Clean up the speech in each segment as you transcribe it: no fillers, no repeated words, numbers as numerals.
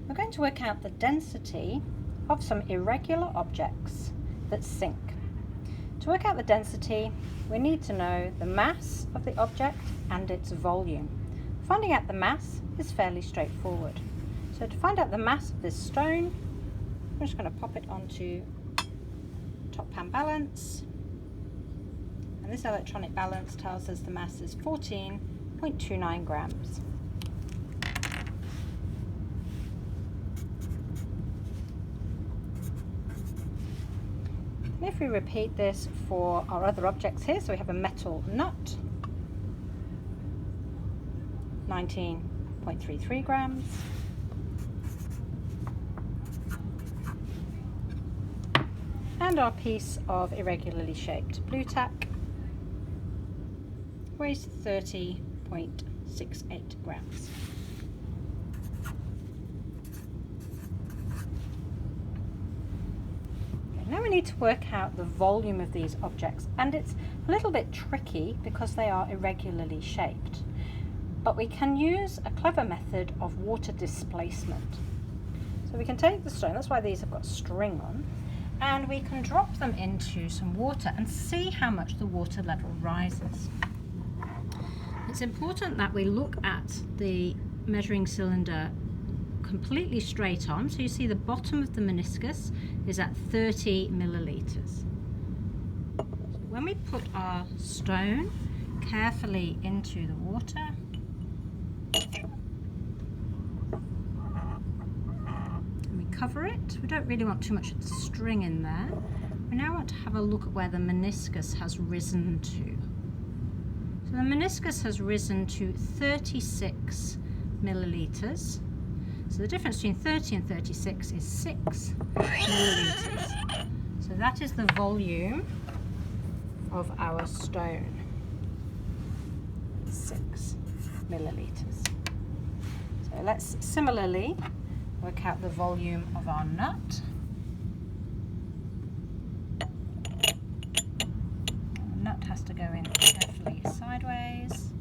we're going to work out the density of some irregular objects that sink. To work out the density, we need to know the mass of the object and its volume. Finding out the mass is fairly straightforward. So to find out the mass of this stone, I'm just going to pop it onto top pan balance. And this electronic balance tells us the mass is 14.29 grams. And if we repeat this for our other objects here, so we have a metal nut, 19.33 grams. And our piece of irregularly shaped blue tack weighs 30.68 grams. Now we need to work out the volume of these objects, and it's a little bit tricky because they are irregularly shaped. But we can use a clever method of water displacement. So we can take the stone, that's why these have got string on, and we can drop them into some water and see how much the water level rises. It's important that we look at the measuring cylinder completely straight on, so you see the bottom of the meniscus is at 30 milliliters. So when we put our stone carefully into the water, and we cover it, we don't really want too much of the string in there. We now want to have a look at where the meniscus has risen to. So the meniscus has risen to 36 milliliters. So the difference between 30 and 36 is 6 milliliters. So that is the volume of our stone, 6 milliliters. So let's similarly work out the volume of our nut. The nut has to go in carefully sideways.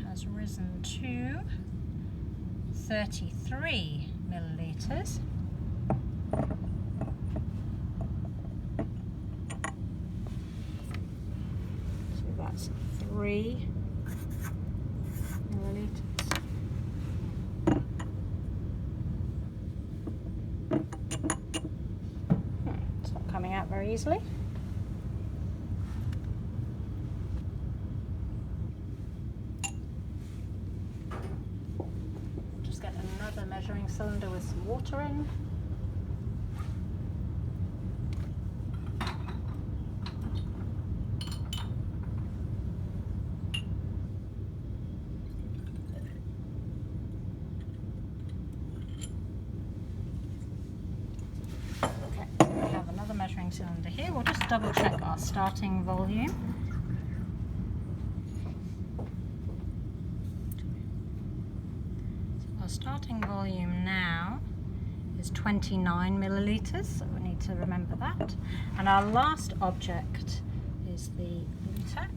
Has risen to 33 milliliters. So that's 3 milliliters. It's not coming out very easily. Another measuring cylinder with some water in. Okay, so we have another measuring cylinder here. We'll just double check our starting volume. Our starting volume now is 29 milliliters, so we need to remember that. And our last object is the blue tack.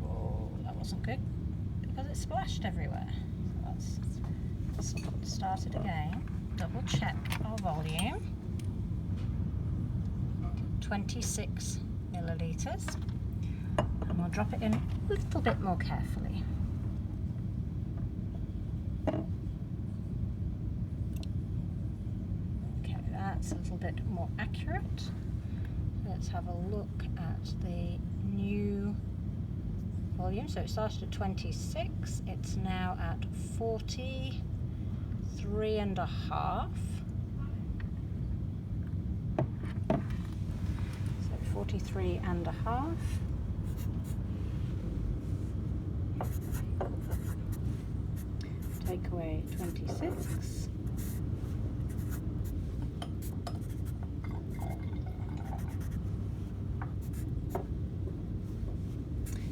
Oh, that wasn't good because it splashed everywhere. So let's start it again. Double check our volume. 26 milliliters. And we'll drop it in a little bit more carefully. Okay, that's a little bit more accurate. Let's have a look at the new volume. So it started at 26, it's now at 43.5. So 43.5. Take away 26.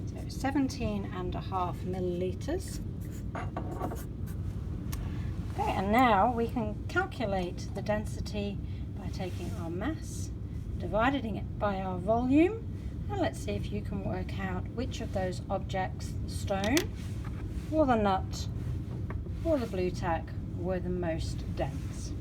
So 17.5 milliliters. Okay, and now we can calculate the density by taking our mass, dividing it by our volume, And let's see if you can work out which of those objects, the stone or the nut or the blue tack, were the most dense.